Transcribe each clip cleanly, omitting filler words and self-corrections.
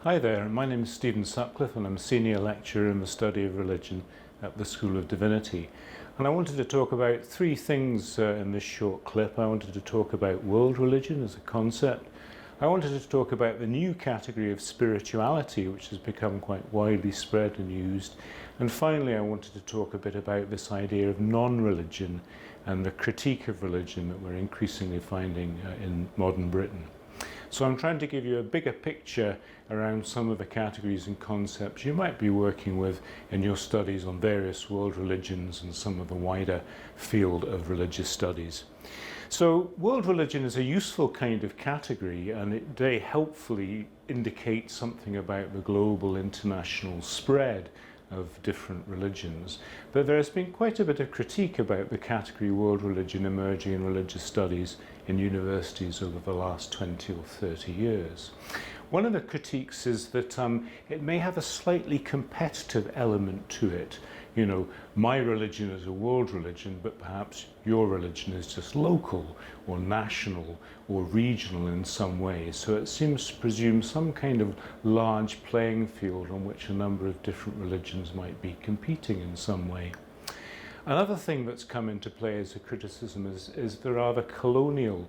Hi there, my name is Stephen Sutcliffe and I'm a senior lecturer in the study of religion at the School of Divinity. And I wanted to talk about three things in this short clip. I wanted to talk about world religion as a concept. I wanted to talk about the new category of spirituality, which has become quite widely spread and used. And finally, I wanted to talk a bit about this idea of non-religion and the critique of religion that we're increasingly finding in modern Britain. So I'm trying to give you a bigger picture around some of the categories and concepts you might be working with in your studies on various world religions and some of the wider field of religious studies. So world religion is a useful kind of category, and it very helpfully indicates something about the global international spread of different religions. But there has been quite a bit of critique about the category world religion emerging in religious studies in universities over the last 20 or 30 years. One of the critiques is that it may have a slightly competitive element to it. You know, my religion is a world religion, but perhaps your religion is just local or national or regional in some way. So it seems to presume some kind of large playing field on which a number of different religions might be competing in some way. Another thing that's come into play as a criticism is the rather colonial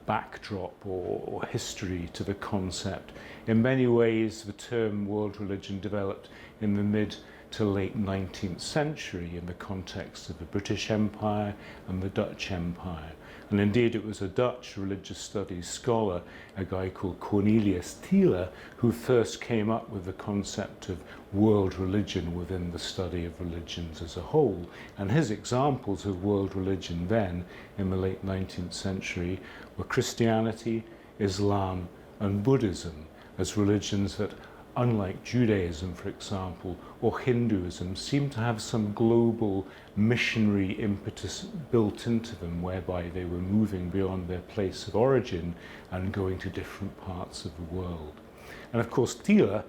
backdrop or history to the concept. In many ways, the term world religion developed in the mid to late 19th century in the context of the British Empire and the Dutch Empire. And indeed, it was a Dutch religious studies scholar, a guy called Cornelius Thiele, who first came up with the concept of world religion within the study of religions as a whole. And his examples of world religion then, in the late 19th century, were Christianity, Islam, and Buddhism as religions that, unlike Judaism, for example, or Hinduism, seem to have some global missionary impetus built into them, whereby they were moving beyond their place of origin and going to different parts of the world. And of course, Thiele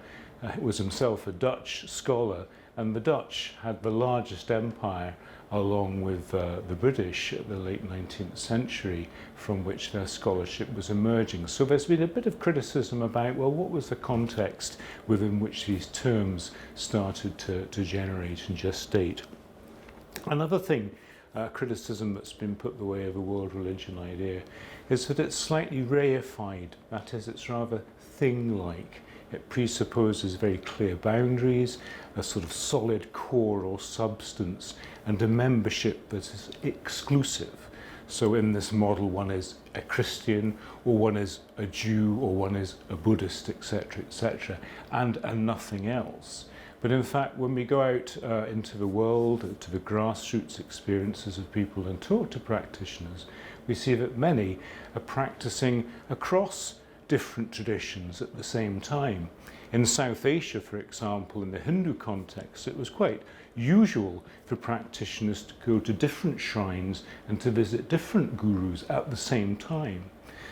was himself a Dutch scholar, and the Dutch had the largest empire along with the British at the late 19th century, from which their scholarship was emerging. So there's been a bit of criticism about, well, what was the context within which these terms started to generate and gestate? Another thing, criticism that's been put the way of the world religion idea, is that it's slightly reified. That is, it's rather thing-like. It presupposes very clear boundaries, a sort of solid core or substance, and a membership that is exclusive. So in this model, one is a Christian, or one is a Jew, or one is a Buddhist, etc., and nothing else. But in fact, when we go out into the world, to the grassroots experiences of people and talk to practitioners, we see that many are practicing across different traditions at the same time. In South Asia, for example, in the Hindu context, it was quite usual for practitioners to go to different shrines and to visit different gurus at the same time.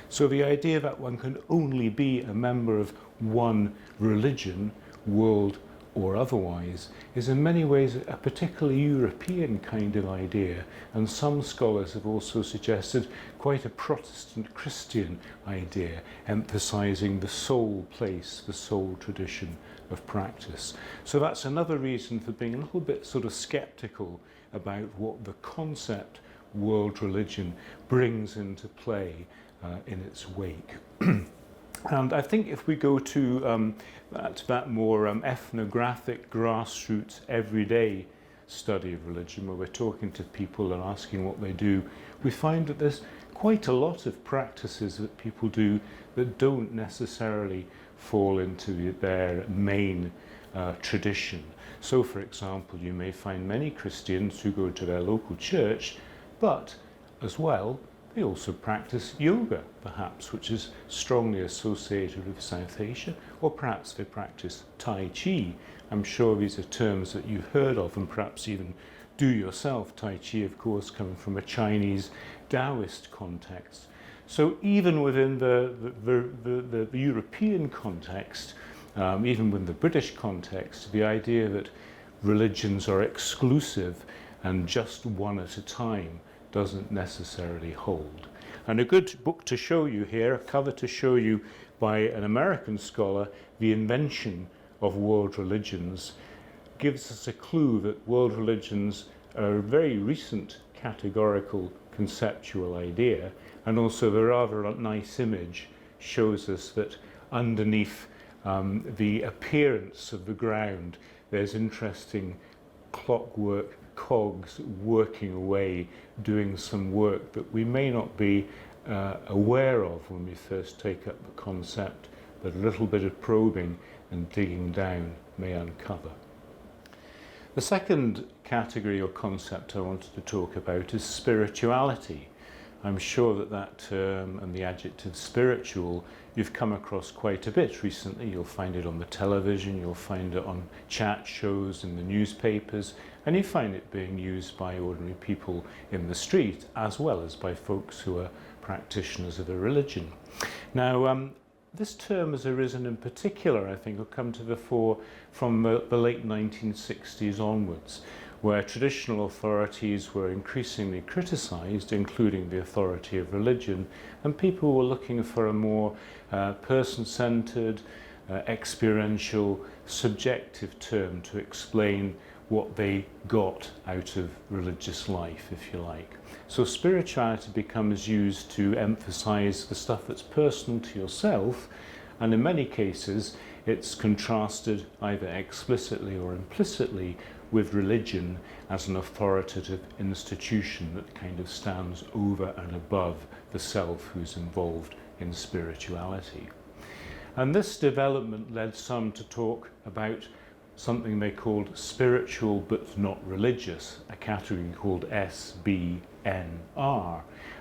So the idea that one can only be a member of one religion, world or otherwise, is in many ways a particularly European kind of idea, and some scholars have also suggested quite a Protestant Christian idea, emphasizing the sole place, the sole tradition of practice. So that's another reason for being a little bit sort of skeptical about what the concept world religion brings into play in its wake. And I think if we go to that more ethnographic, grassroots, everyday study of religion, where we're talking to people and asking what they do, we find that there's quite a lot of practices that people do that don't necessarily fall into their main tradition. So, for example, you may find many Christians who go to their local church, but as well, they also practice yoga, perhaps, which is strongly associated with South Asia, or perhaps they practice Tai Chi. I'm sure these are terms that you've heard of and perhaps even do yourself. Tai Chi, of course, coming from a Chinese Taoist context. So even within the European context, even within the British context, the idea that religions are exclusive and just one at a time doesn't necessarily hold. And a good book to show you here, a cover to show you by an American scholar, The Invention of World Religions, gives us a clue that world religions are a very recent categorical conceptual idea, and also the rather nice image shows us that underneath the appearance of the ground there's interesting clockwork cogs working away, doing some work that we may not be aware of when we first take up the concept, but a little bit of probing and digging down may uncover. The second category or concept I wanted to talk about is spirituality. I'm sure that that term and the adjective spiritual you've come across quite a bit recently. You'll find it on the television, you'll find it on chat shows in the newspapers, and you find it being used by ordinary people in the street as well as by folks who are practitioners of a religion. Now, this term has arisen in particular, I think, will come to the fore from the late 1960s onwards, where traditional authorities were increasingly criticised, including the authority of religion, and people were looking for a more person-centred, experiential, subjective term to explain what they got out of religious life, if you like. So spirituality becomes used to emphasise the stuff that's personal to yourself, and in many cases it's contrasted either explicitly or implicitly with religion as an authoritative institution that kind of stands over and above the self who's involved in spirituality. And this development led some to talk about something they called spiritual but not religious, a category called SBNR.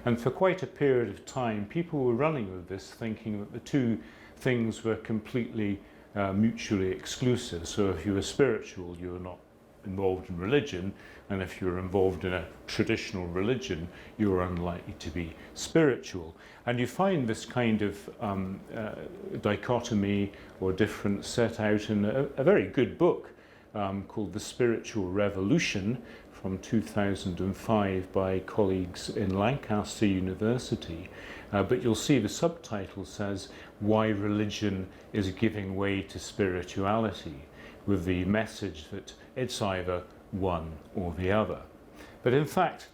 And for quite a period of time, people were running with this, thinking that the two things were completely mutually exclusive. So if you were spiritual, you were not involved in religion, and if you were involved in a traditional religion, you were unlikely to be spiritual. And you find this kind of dichotomy or difference set out in a very good book called The Spiritual Revolution from 2005 by colleagues in Lancaster University. But you'll see the subtitle says, "Why Religion is Giving Way to Spirituality," with the message that it's either one or the other. But in fact,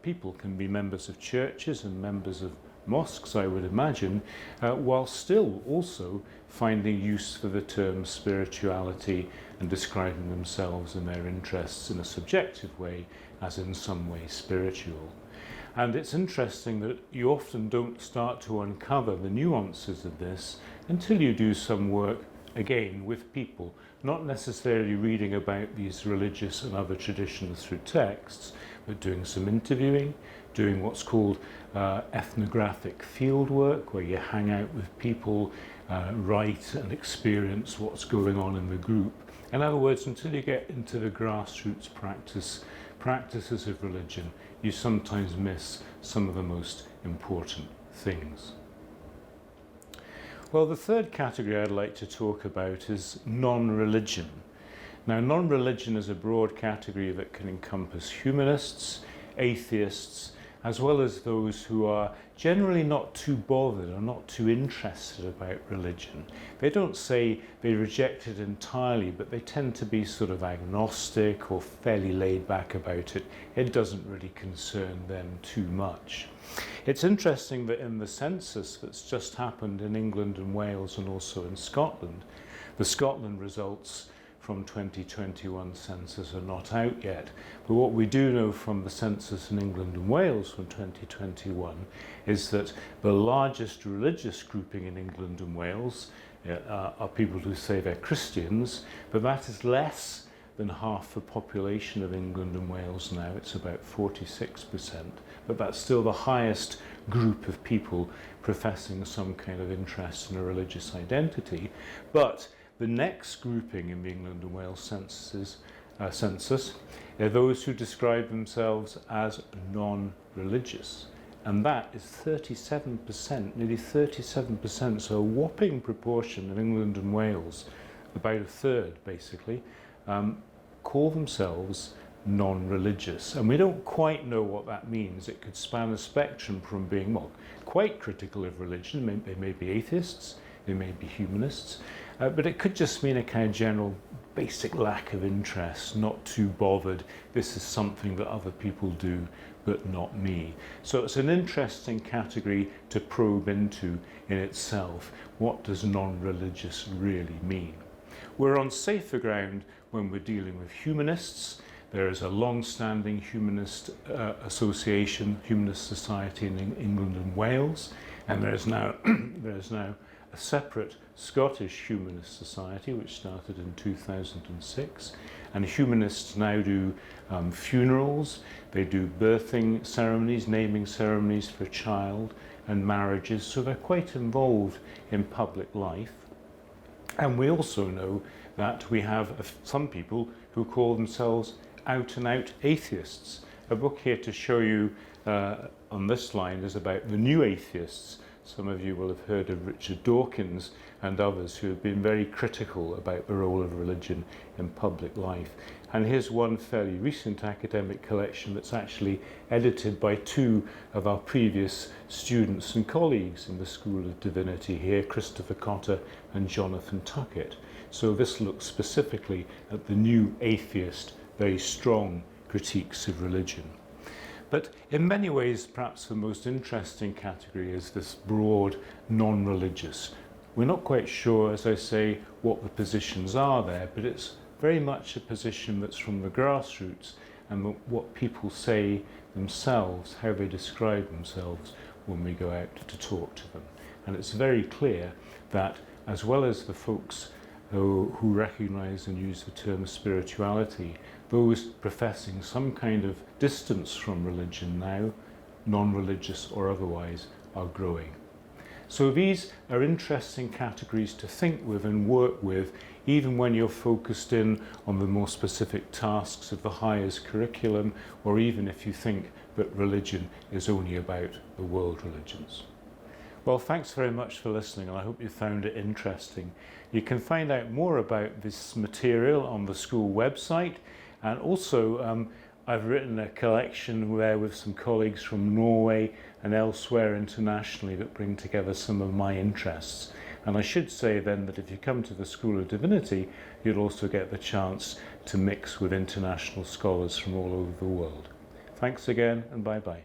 people can be members of churches and members of mosques, I would imagine, while still also finding use for the term spirituality and describing themselves and their interests in a subjective way as in some way spiritual. And it's interesting that you often don't start to uncover the nuances of this until you do some work, again, with people, not necessarily reading about these religious and other traditions through texts, but doing some interviewing, doing what's called ethnographic field work, where you hang out with people, write and experience what's going on in the group. In other words, until you get into the grassroots practices of religion, you sometimes miss some of the most important things. Well, the third category I'd like to talk about is non-religion. Now, non-religion is a broad category that can encompass humanists, atheists, as well as those who are generally not too bothered or not too interested about religion. They don't say they reject it entirely, but they tend to be sort of agnostic or fairly laid back about it. It doesn't really concern them too much. It's interesting that in the census that's just happened in England and Wales and also in Scotland, the Scotland results from 2021 census are not out yet. But what we do know from the census in England and Wales from 2021 is that the largest religious grouping in England and Wales are people who say they're Christians, but that is less than half the population of England and Wales now. It's about 46%, but that's still the highest group of people professing some kind of interest in a religious identity. But the next grouping in the England and Wales census are those who describe themselves as non-religious. And that is 37%, nearly 37%, so a whopping proportion of England and Wales, about a third basically, call themselves non-religious. And we don't quite know what that means. It could span a spectrum from being, well, quite critical of religion, they may be atheists, they may be humanists, but it could just mean a kind of general basic lack of interest, not too bothered. This is something that other people do, but not me. So it's an interesting category to probe into in itself. What does non-religious really mean? We're on safer ground when we're dealing with humanists. There is a long-standing humanist association, humanist society in England and Wales, and there is now a separate Scottish Humanist Society which started in 2006, and humanists now do funerals, they do birthing ceremonies, naming ceremonies for a child, and marriages, so they're quite involved in public life. And we also know that we have some people who call themselves out and out atheists. A book here to show you on this line is about the new atheists. Some of you will have heard of Richard Dawkins and others who have been very critical about the role of religion in public life. And here's one fairly recent academic collection that's actually edited by two of our previous students and colleagues in the School of Divinity here, Christopher Cotter and Jonathan Tuckett. So this looks specifically at the new atheist, very strong critiques of religion. But in many ways, perhaps the most interesting category is this broad non-religious. We're not quite sure, as I say, what the positions are there, but it's very much a position that's from the grassroots and what people say themselves, how they describe themselves when we go out to talk to them. And it's very clear that as well as the folks who recognise and use the term spirituality, those professing some kind of distance from religion now, non-religious or otherwise, are growing. So these are interesting categories to think with and work with, even when you're focused in on the more specific tasks of the highest curriculum, or even if you think that religion is only about the world religions. Well, thanks very much for listening, and I hope you found it interesting. You can find out more about this material on the school website, and also I've written a collection where with some colleagues from Norway and elsewhere internationally that bring together some of my interests. And I should say then that if you come to the School of Divinity, you'll also get the chance to mix with international scholars from all over the world. Thanks again, and bye-bye.